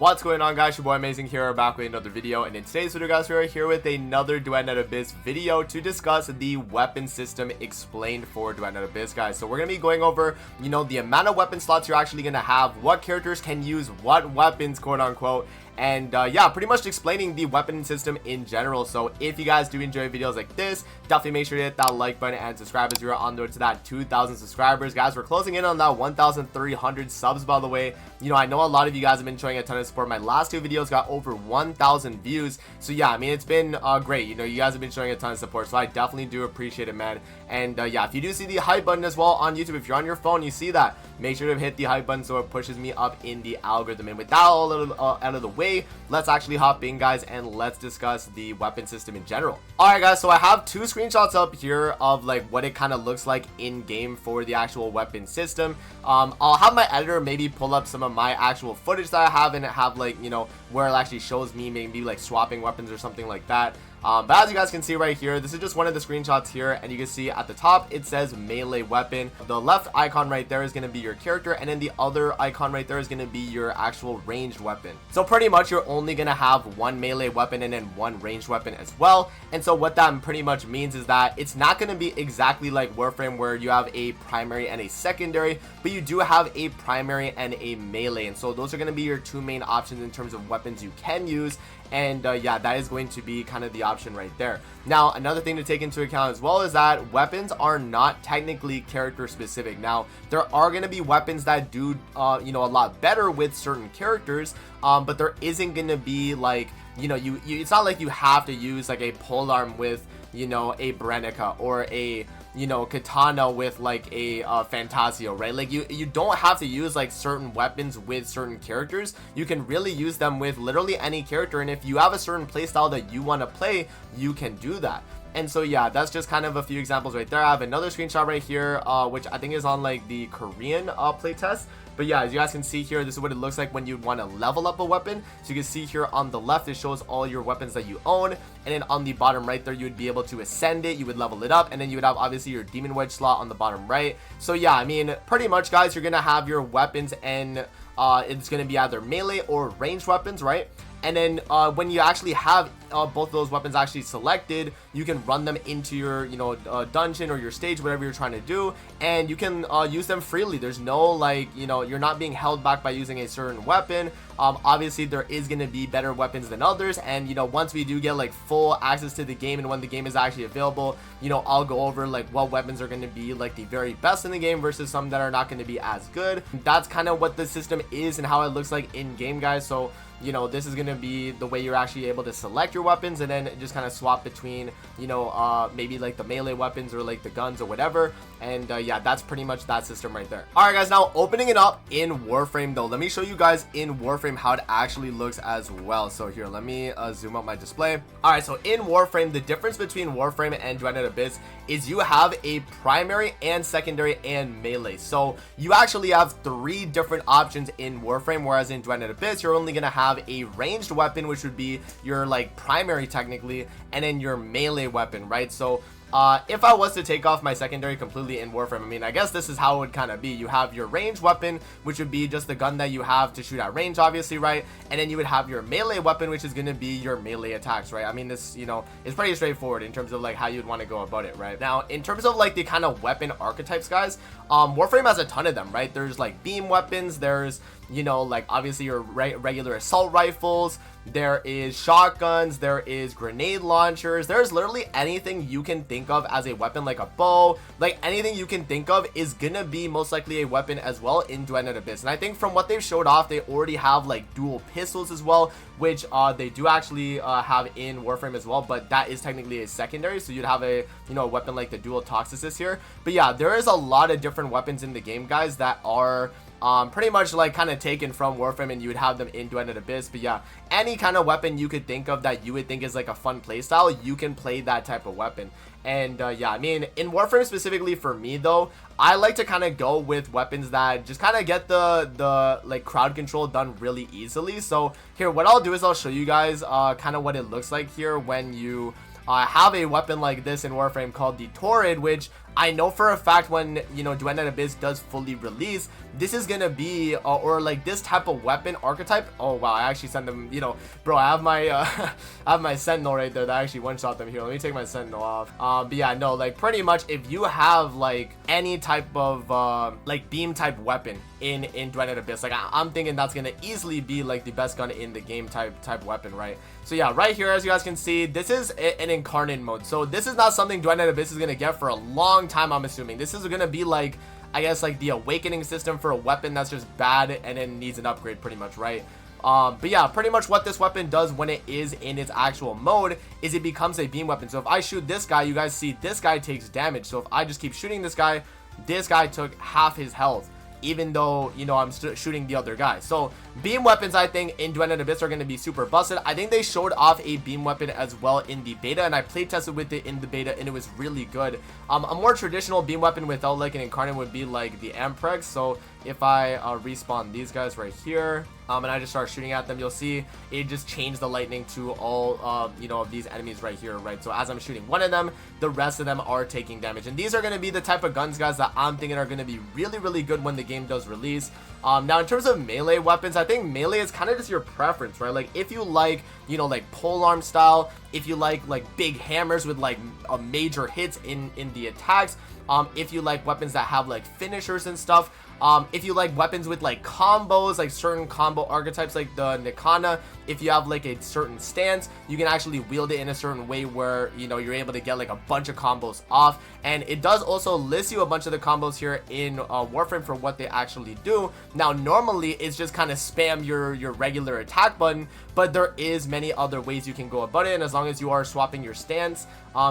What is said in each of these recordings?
What's going on, guys? Your boy Amazing here, back with another video, and in today's video, guys, we are here with another Duet Abyss video to discuss the weapon system explained for Duet Abyss, guys. So we're gonna be going over, the amount of weapon slots you're actually gonna have, what characters can use what weapons, quote unquote, and yeah, pretty much explaining the weapon system in general. So if you guys do enjoy videos like this, definitely make sure to hit that like button and subscribe as you're on the road to that 2,000 subscribers, guys. We're closing in on that 1,300 subs, by the way. I know a lot of you guys have been showing a ton of support. My last two videos got over 1,000 views, so yeah, I mean, it's been great. You guys have been showing a ton of support, so I definitely do appreciate it, man. And yeah, if you do see the hype button as well on YouTube, if you're on your phone, you see that, make sure to hit the hype button so it pushes me up in the algorithm. And with that all out of the way, let's actually hop in, guys, and let's discuss the weapon system in general. Alright, guys, so I have two screenshots up here of like what it kind of looks like in game for the actual weapon system. I'll have my editor maybe pull up some of my actual footage that I have, and have like, where it actually shows me maybe like swapping weapons or something like that. But as you guys can see right here, this is just one of the screenshots here, and you can see at the top it says melee weapon. The left icon right there is going to be your character, and then the other icon right there is going to be your actual ranged weapon. So pretty much you're only going to have one melee weapon and then one ranged weapon as well. And so what that pretty much means is that it's not going to be exactly like Warframe where you have a primary and a secondary, but you do have a primary and a melee. And so those are going to be your two main options in terms of weapons you can use. And yeah, that is going to be kind of the option right there. Now, another thing to take into account as well is that weapons are not technically character specific. Now, there are going to be weapons that do, a lot better with certain characters, but there isn't going to be like, it's not like you have to use like a polearm with, a Brenica, or a katana with like a Fantasio, right? Like you don't have to use like certain weapons with certain characters. You can really use them with literally any character, and if you have a certain playstyle that you want to play, you can do that. And so yeah, that's just kind of a few examples right there. I have another screenshot right here, which I think is on like the Korean playtest. But yeah, as you guys can see here, this is what it looks like when you want to level up a weapon. So you can see here on the left, it shows all your weapons that you own, and then on the bottom right there, you would be able to ascend it, you would level it up, and then you would have obviously your demon wedge slot on the bottom right. So yeah, I mean, pretty much, guys, you're gonna have your weapons, and it's gonna be either melee or ranged weapons, right? And then when you actually have both of those weapons actually selected, you can run them into your dungeon or your stage, whatever you're trying to do, and you can use them freely. There's no like, you're not being held back by using a certain weapon. Obviously there is going to be better weapons than others, and once we do get like full access to the game, and when the game is actually available, I'll go over like what weapons are going to be like the very best in the game versus some that are not going to be as good. That's kind of what the system is and how it looks like in game, guys. So this is going to be the way you're actually able to select your weapons, and then just kind of swap between, maybe like the melee weapons or like the guns or whatever. And yeah, that's pretty much that system right there. All right, guys, now opening it up in Warframe though, let me show you guys in Warframe how it actually looks as well. So here, let me zoom up my display. All right, so in Warframe, the difference between Warframe and Duet Abyss is you have a primary and secondary and melee. So you actually have three different options in Warframe, whereas in Duet Abyss, you're only going to have a ranged weapon, which would be your like primary technically, and then your melee weapon, right? So if I was to take off my secondary completely in Warframe, I mean, I guess this is how it would kind of be. You have your ranged weapon, which would be just the gun that you have to shoot at range, obviously, right? And then you would have your melee weapon, which is going to be your melee attacks, right? I mean, this, is pretty straightforward in terms of like how you'd want to go about it, right? Now, in terms of like the kind of weapon archetypes, guys, Warframe has a ton of them, right? There's like beam weapons, there's, like obviously your regular assault rifles, there is shotguns, there is grenade launchers, there's literally anything you can think of as a weapon, like a bow, like anything you can think of is gonna be most likely a weapon as well in Duet Abyss. And I think from what they've showed off, they already have like dual pistols as well, which they do actually have in Warframe as well, but that is technically a secondary, so you'd have a a weapon like the dual toxicist here. But yeah, there is a lot of different weapons in the game, guys, that are pretty much like kind of taken from Warframe, and you would have them in Duet Abyss. But yeah, any kind of weapon you could think of that you would think is like a fun playstyle, you can play that type of weapon. And yeah, I mean, in Warframe specifically for me though, I like to kind of go with weapons that just kind of get the like crowd control done really easily. So here, what I'll do is I'll show you guys kind of what it looks like here when you have a weapon like this in Warframe called the Torrid, which I know for a fact when, you know, Duet Net Abyss does fully release, this is gonna be, or like this type of weapon archetype. Oh wow, I actually sent them, you know, bro, I have my, I have my Sentinel right there that actually one-shot them here. Let me take my Sentinel off. But yeah, no, like pretty much if you have like any type of, like beam type weapon in Duet Net Abyss, like I'm thinking that's gonna easily be like the best gun in the game type weapon, right? So yeah, right here, as you guys can see, this is an incarnate mode. So this is not something Duet Net Abyss is gonna get for a long time, I'm assuming. This is gonna be like, I guess, like the awakening system for a weapon that's just bad and then needs an upgrade, pretty much, right? But yeah, pretty much what this weapon does when it is in its actual mode is it becomes a beam weapon. So if I shoot this guy, you guys see this guy takes damage. So if I just keep shooting this guy took half his health, even though, you know, I'm shooting the other guy. So beam weapons, I think, in Duet Net Abyss are going to be super busted. I think they showed off a beam weapon as well in the beta, and I play tested with it in the beta, and it was really good. A more traditional beam weapon without like an incarnate would be like the Amprex. So if I respawn these guys right here, and I just start shooting at them, you'll see it just changed the lightning to all, you know, of these enemies right here, right? So as I'm shooting one of them, the rest of them are taking damage. And these are going to be the type of guns, guys, that I'm thinking are going to be really, really good when the game does release. Now, in terms of melee weapons, I think melee is kind of just your preference, right? Like, if you like, you know, like polearm style, if you like big hammers with like major hits in the attacks, if you like weapons that have like finishers and stuff, if you like weapons with like combos, like certain combo archetypes like the Nikana, if you have like a certain stance, you can actually wield it in a certain way where, you know, you're able to get like a bunch of combos off. And it does also list you a bunch of the combos here in Warframe for what they actually do. Now, normally it's just kind of spam your regular attack button, but there is many other ways you can go about it. And as long as you are swapping your stance,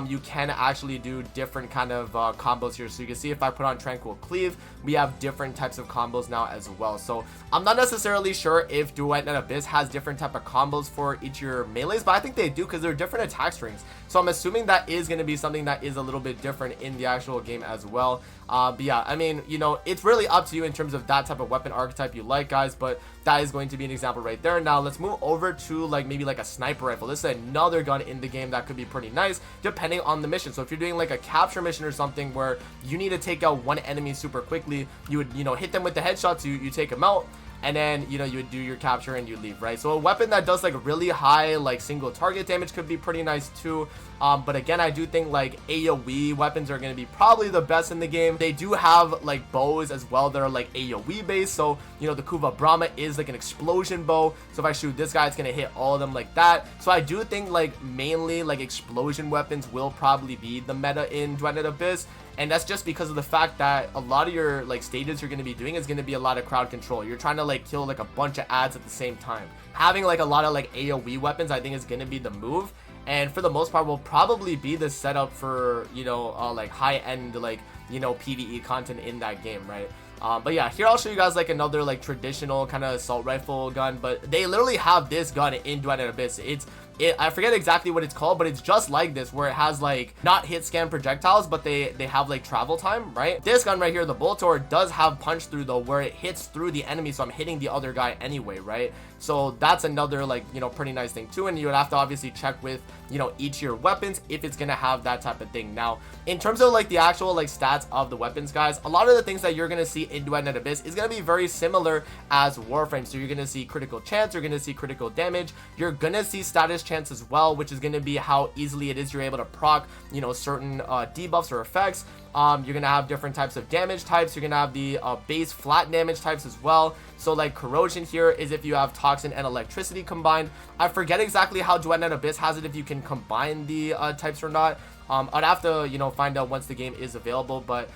you can actually do different kind of combos here. So you can see if I put on Tranquil Cleave, we have different types of combos now as well. So I'm not necessarily sure if Duet Net Abyss has different type of combos for each of your melees, but I think they do because they're different attack strings. So I'm assuming that is going to be something that is a little bit different in the actual game as well. But yeah, I mean, you know, it's really up to you in terms of that type of weapon archetype you like, guys, but that is going to be an example right there. Now let's move over to like maybe like a sniper rifle. This is another gun in the game that could be pretty nice depending on the mission. So if you're doing like a capture mission or something where you need to take out one enemy super quickly, you would, you know, hit them with the headshots, you take them out, and then, you know, you would do your capture and you leave, right? So a weapon that does like really high like single target damage could be pretty nice too. But again, I do think like AoE weapons are going to be probably the best in the game. They do have like bows as well that are like AoE based. So, you know, the Kuva Brahma is like an explosion bow. So if I shoot this guy, it's going to hit all of them like that. So I do think like mainly like explosion weapons will probably be the meta in Duet Net Abyss. And that's just because of the fact that a lot of your like stages you're going to be doing is going to be a lot of crowd control. You're trying to like kill like a bunch of ads at the same time. Having like a lot of like AoE weapons, I think is going to be the move. And for the most part will probably be the setup for, you know, like high-end like, you know, PvE content in that game, right? But yeah, here I'll show you guys like another like traditional kind of assault rifle gun, but they literally have this gun in Duet Net Abyss. I forget exactly what it's called, but it's just like this, where it has like not hit scan projectiles, but they have like travel time, right? This gun right here, the Boltor, does have punch through though, where it hits through the enemy, so I'm hitting the other guy anyway, right? So that's another like, you know, pretty nice thing too. And you would have to obviously check with, you know, each of your weapons if it's gonna have that type of thing. Now, in terms of like the actual like stats of the weapons, guys, a lot of the things that you're gonna see in Duet Net Abyss is gonna be very similar as Warframe. So you're gonna see critical chance, you're gonna see critical damage, you're gonna see status chance as well, which is gonna be how easily it is you're able to proc, you know, certain debuffs or effects. You're gonna have different types of damage types. You're gonna have the base flat damage types as well. So like corrosion here is if you have toxin and electricity combined. I forget exactly how Duet Net Abyss has it, if you can combine the types or not. I'd have to, you know, find out once the game is available, but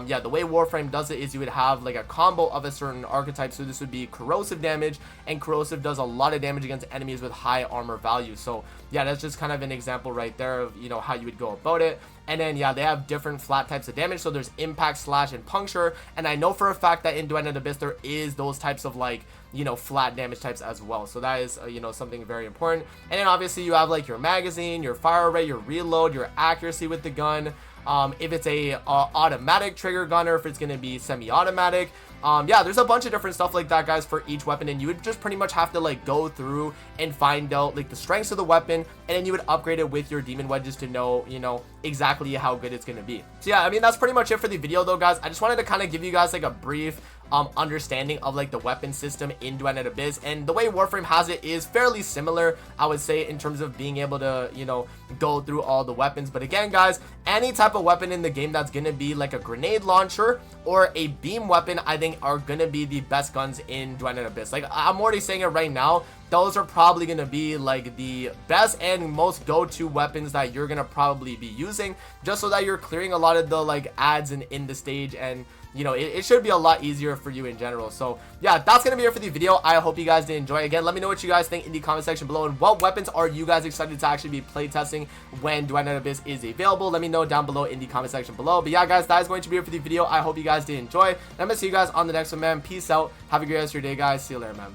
yeah, the way Warframe does it is you would have like a combo of a certain archetype. So this would be corrosive damage, and corrosive does a lot of damage against enemies with high armor value. So yeah, that's just kind of an example right there of, you know, how you would go about it. And then yeah, they have different flat types of damage. So there's impact, slash, and puncture. And I know for a fact that in Duet Net Abyss there is those types of like, you know, flat damage types as well. So that is, you know, something very important. And then obviously you have like your magazine, your fire rate, your reload, your accuracy with the gun. If it's a automatic trigger gun or if it's going to be semi-automatic. yeah, there's a bunch of different stuff like that, guys, for each weapon, and you would just pretty much have to like go through and find out like the strengths of the weapon, and then you would upgrade it with your demon wedges to know, you know, exactly how good it's gonna be. So yeah, I mean, that's pretty much it for the video though, guys. I just wanted to kind of give you guys like a brief understanding of like the weapon system in Duet Abyss, and the way Warframe has it is fairly similar, I would say, in terms of being able to, you know, go through all the weapons. But again, guys, any type of weapon in the game that's gonna be like a grenade launcher or a beam weapon, I think are gonna be the best guns in Duet Abyss. Like, I'm already saying it right now, those are probably going to be like the best and most go-to weapons that you're going to probably be using, just so that you're clearing a lot of the like ads in the stage, and you know, it should be a lot easier for you in general. So yeah, that's gonna be it for the video. I hope you guys did enjoy. Again, let me know what you guys think in the comment section below, and what weapons are you guys excited to actually be playtesting when Duet Abyss is available. Let me know down below in the comment section below. But yeah, guys, that is going to be it for the video. I hope you guys did enjoy, and I'm gonna see you guys on the next one, man. Peace out, have a great rest of your day, guys. See you later, man.